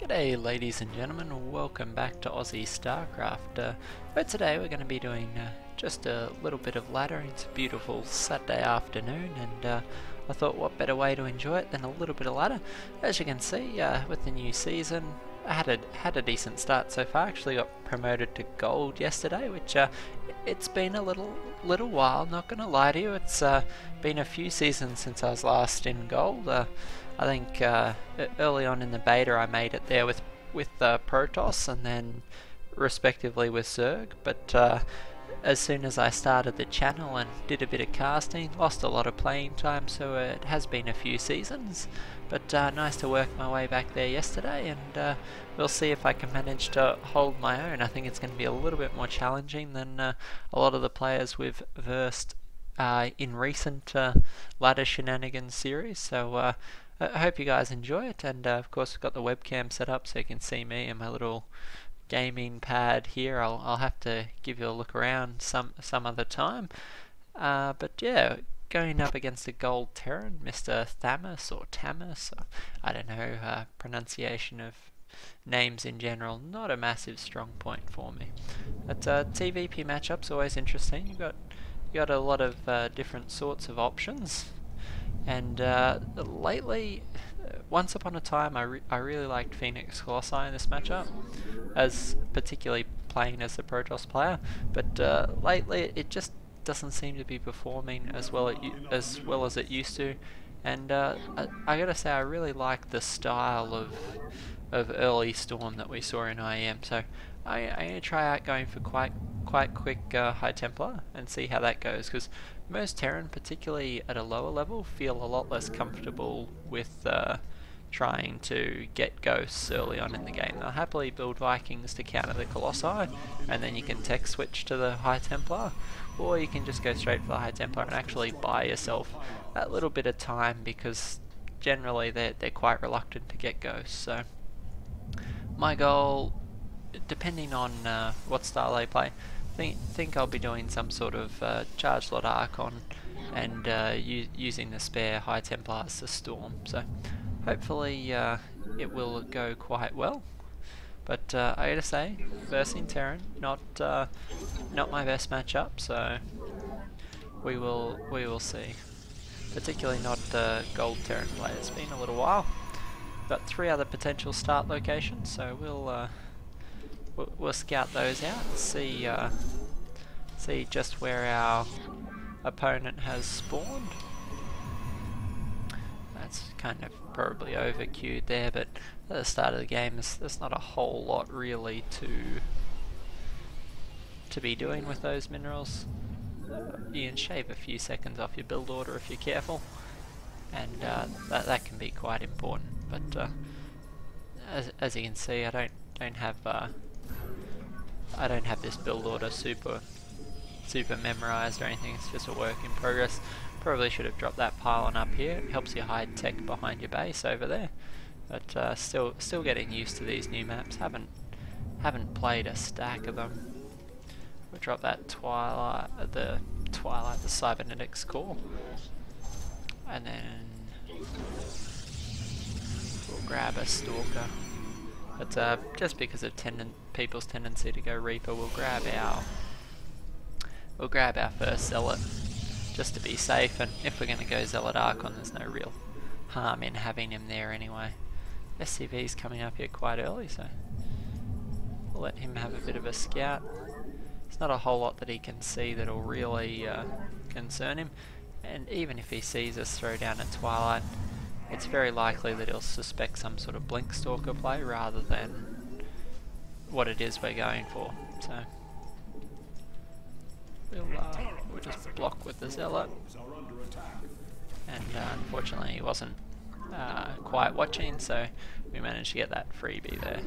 G'day ladies and gentlemen, welcome back to Aussie StarCraft. But today we're going to be doing just a little bit of ladder. It's a beautiful Saturday afternoon and I thought what better way to enjoy it than a little bit of ladder. As you can see with the new season, I had a decent start so far. Actually got promoted to gold yesterday, which it's been a little while, not going to lie to you. It's been a few seasons since I was last in gold. I think early on in the beta I made it there with Protoss and then respectively with Zerg, but as soon as I started the channel and did a bit of casting, lost a lot of playing time, so it has been a few seasons, but nice to work my way back there yesterday, and we'll see if I can manage to hold my own. I think it's going to be a little bit more challenging than a lot of the players we've versed in recent ladder shenanigans series, so I hope you guys enjoy it, and of course I've got the webcam set up so you can see me and my little gaming pad here. I'll have to give you a look around some other time, but yeah, going up against a gold Terran, Mr. Thamus or Tamus, or I don't know, pronunciation of names in general, not a massive strong point for me. But TVP matchups always interesting. You got a lot of different sorts of options. And lately, once upon a time, I really liked Phoenix Colossi in this matchup, as particularly playing as a Protoss player. But lately, it just doesn't seem to be performing as well as it used to. And I gotta say, I really like the style of early Storm that we saw in IEM. So I'm gonna try out going for quite quick High Templar and see how that goes, because most Terran, particularly at a lower level, feel a lot less comfortable with trying to get ghosts early on in the game. They'll happily build Vikings to counter the Colossi, and then you can tech switch to the High Templar, or you can just go straight for the High Templar and actually buy yourself a little bit of time, because generally they're quite reluctant to get ghosts. So my goal, depending on what style they play, think I'll be doing some sort of Charge Lot Archon and using the spare High Templars to storm. So hopefully it will go quite well. But I gotta say, versing Terran, not my best matchup. So we will see. Particularly not gold Terran players. It's been a little while. Got 3 other potential start locations, so we'll scout those out and see just where our opponent has spawned. That's kind of probably over queued there, but at the start of the game there's not a whole lot really to be doing with those minerals. You can shave a few seconds off your build order if you're careful, and that can be quite important. But as you can see, I don't have this build order super memorized or anything. It's just a work in progress. Probably should have dropped that pylon up here. It helps you hide tech behind your base over there. But still getting used to these new maps. Haven't played a stack of them. We'll drop that the cybernetics core, and then we'll grab a stalker. But just because of people's tendency to go Reaper, we'll grab our first Zealot, just to be safe. And if we're going to go Zealot Archon, there's no real harm in having him there anyway. SCV's coming up here quite early, so we'll let him have a bit of a scout. There's not a whole lot that he can see that'll really concern him, and even if he sees us throw down a Twilight, it's very likely that he'll suspect some sort of Blink Stalker play rather than what it is we're going for. So we'll just block with the Zealot, and unfortunately he wasn't quite watching, so we managed to get that freebie there.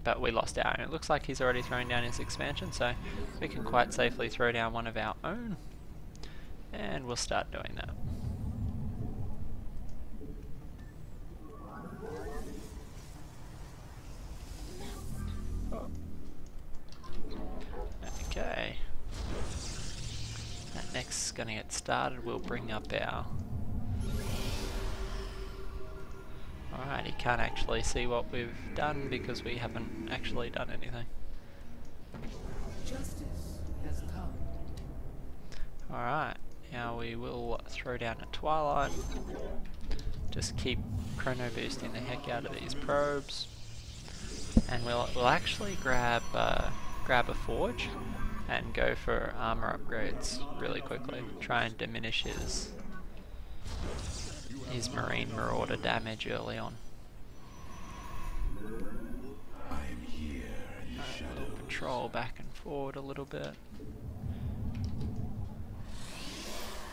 But we lost our own. It looks like he's already thrown down his expansion, so we can quite safely throw down one of our own, and we'll start doing that. Okay. That next is going to get started. We'll bring up our Alright, he can't actually see what we've done because we haven't actually done anything. Justice has come. Alright, now we will throw down a Twilight. Just keep chrono boosting the heck out of these probes. And we'll actually grab a Forge and go for armor upgrades really quickly. Try and diminish his Marine Marauder damage early on. Patrol back and forward a little bit.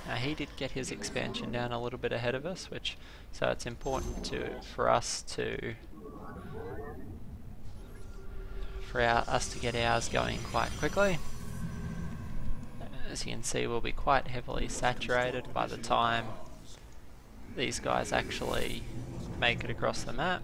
Now he did get his expansion down a little bit ahead of us, so it's important for us to get ours going quite quickly. As you can see, we'll be quite heavily saturated by the time these guys actually make it across the map.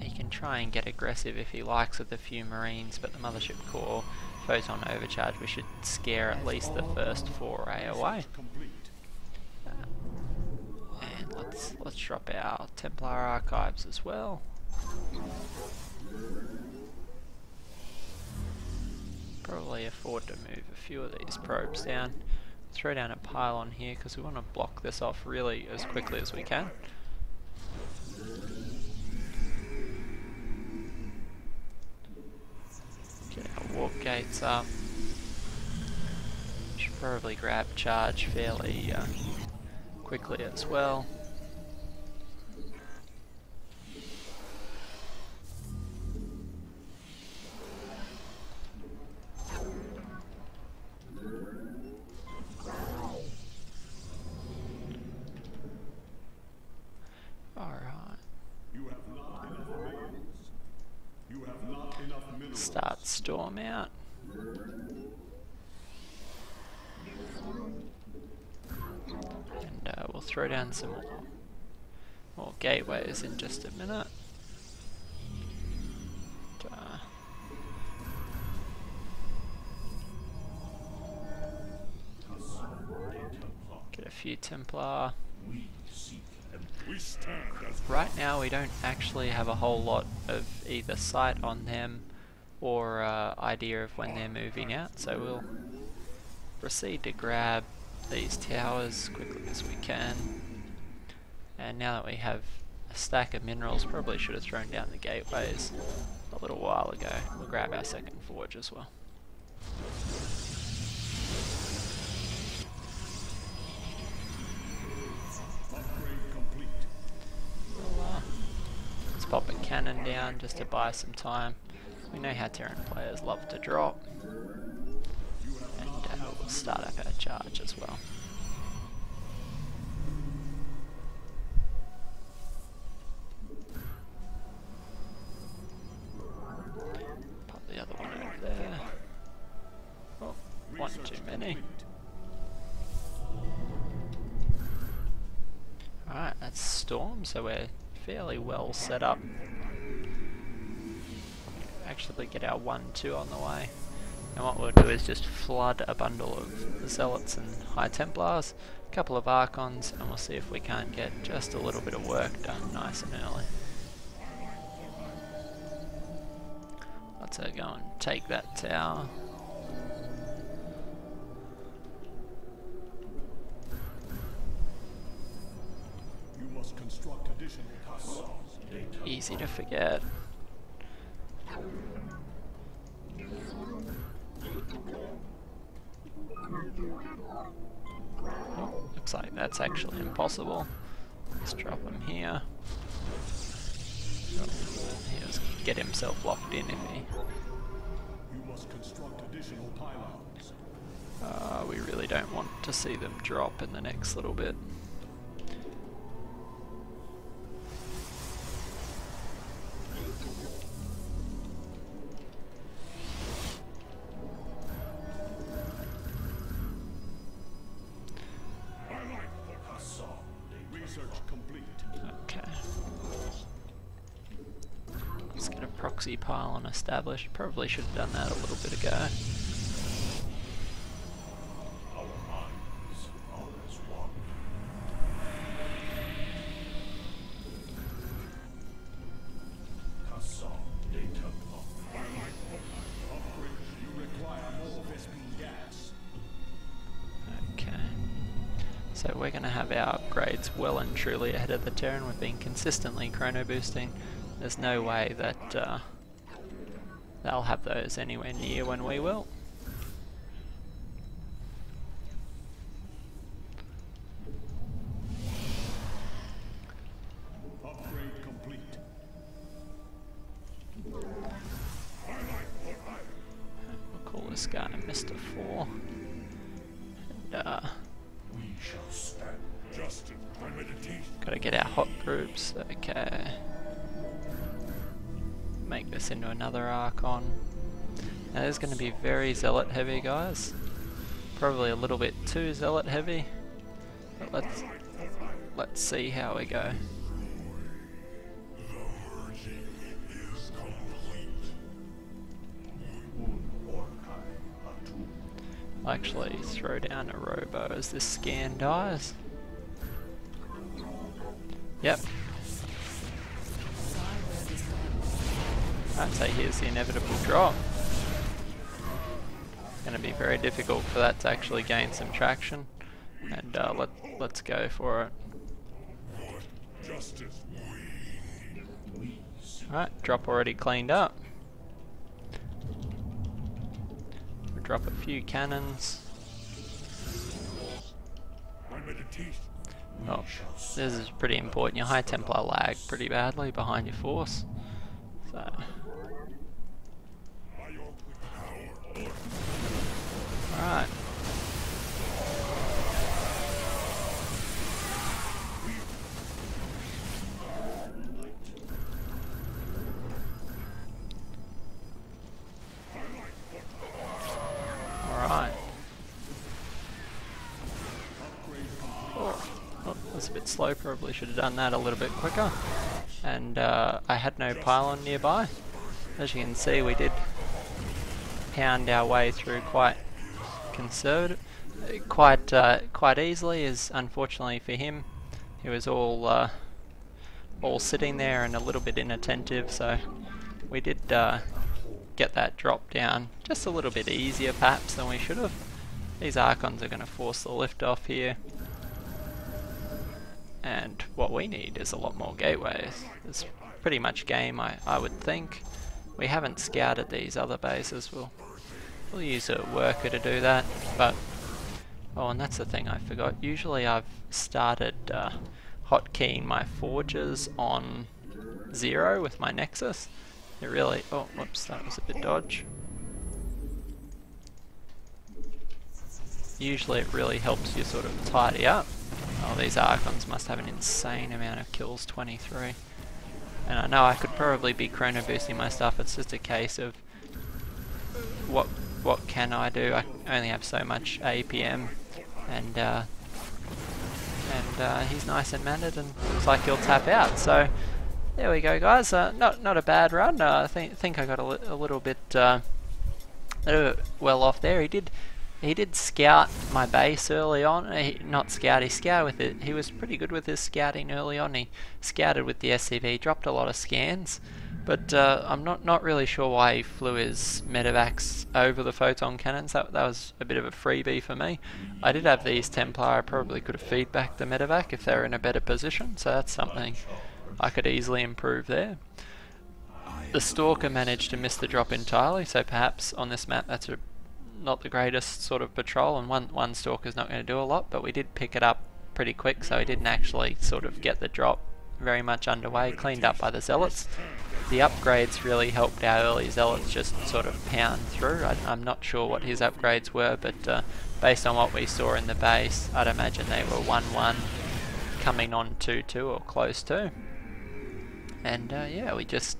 He can try and get aggressive if he likes with a few Marines, but the Mothership Core Photon Overcharge, we should scare at least the first foray away. And let's drop our Templar Archives as well. Probably afford to move a few of these probes down. Throw down a pylon here because we want to block this off really as quickly as we can. Get our warp gates up. Should probably grab charge fairly quickly as well. Start Storm out. And we'll throw down some more gateways in just a minute. Get a few Templar. Right now we don't actually have a whole lot of either sight on them or idea of when they're moving out, so we'll proceed to grab these towers as quickly as we can. And now that we have a stack of minerals, probably should have thrown down the gateways a little while ago. We'll grab our second forge as well. Let's pop a cannon down just to buy some time. We know how Terran players love to drop. And we'll start up our charge as well. Pop the other one over there. Oh, one too many. Alright, that's Storm, so we're fairly well set up. Actually get our 1-2 on the way. And what we'll do is just flood a bundle of Zealots and High Templars, a couple of Archons, and we'll see if we can't get just a little bit of work done nice and early. Let's go and take that tower. You must construct additional castles. Easy to forget. Oh, looks like that's actually impossible. Let's drop him here. He'll get himself locked in if he... You must construct additional pylons. We really don't want to see them drop in the next little bit. Proxy pylon established. Probably should have done that a little bit ago. So we're going to have our upgrades well and truly ahead of the Terran. We've been consistently chrono boosting. There's no way that they'll have those anywhere near when we will. Upgrade complete. We'll call this guy Mr. 4. And We shall stand justice by meditation. gotta get our hot groups. Okay. Make this into another Archon. Now this is going to be very zealot heavy, guys. Probably a little bit too zealot heavy. But let's see how we go. I'll actually throw down a robo as this scan dies. Yep. I'd say here's the inevitable drop. It's going to be very difficult for that to actually gain some traction, and let's go for it. Alright, drop already cleaned up. We'll drop a few cannons. Oh, this is pretty important. Your High Templar lag pretty badly behind your force. So. Alright. Alright. Oh, that's a bit slow, probably should have done that a little bit quicker. And I had no pylon nearby. As you can see, we did pound our way through quite conservative, quite easily. As unfortunately for him, he was all sitting there and a little bit inattentive. So we did get that drop down just a little bit easier, perhaps, than we should have. These Archons are going to force the lift off here. And what we need is a lot more gateways. It's pretty much game, I would think. We haven't scouted these other bases. We'll use a worker to do that. But oh, and that's the thing I forgot. Usually I've started hotkeying my forges on 0 with my Nexus. It really... oh, whoops, that was a bit dodge. Usually it really helps you sort of tidy up. Oh, these Archons must have an insane amount of kills, 23. And I know I could probably be chrono boosting my stuff. It's just a case of what can I do? I only have so much APM, and he's nice and mannered, and looks like he'll tap out. So there we go, guys. Not a bad run. I think I got a little bit well off there. He did scout my base early on. Not scout, he scouted with it. He was pretty good with his scouting early on. He scouted with the SCV, dropped a lot of scans, but I'm not really sure why he flew his medevacs over the photon cannons. That was a bit of a freebie for me. I did have these Templar. I probably could have feedbacked the medevac if they were in a better position, so that's something I could easily improve there. The Stalker managed to miss the drop entirely, so perhaps on this map that's not the greatest sort of patrol, and one Stalker's not going to do a lot, but we did pick it up pretty quick, so he didn't actually sort of get the drop very much underway, cleaned up by the Zealots. The upgrades really helped our early Zealots just sort of pound through. I'm not sure what his upgrades were, but based on what we saw in the base, I'd imagine they were 1-1 coming on 2-2 or close to. And yeah, we just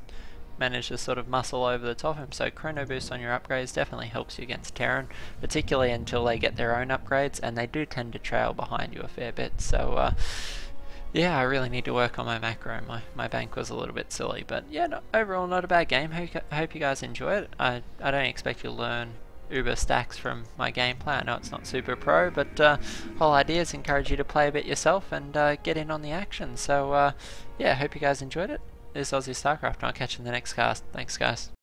manage to sort of muscle over the top of him. So chrono boost on your upgrades definitely helps you against Terran, particularly until they get their own upgrades, and they do tend to trail behind you a fair bit. So yeah, I really need to work on my macro. My bank was a little bit silly, but yeah, overall not a bad game. Hope you guys enjoy it. I don't expect you to learn uber stacks from my gameplay. I know it's not super pro, but whole idea is encourage you to play a bit yourself and get in on the action. So yeah, hope you guys enjoyed it. This is Aussie StarCraft, and I'll catch you in the next cast. Thanks, guys.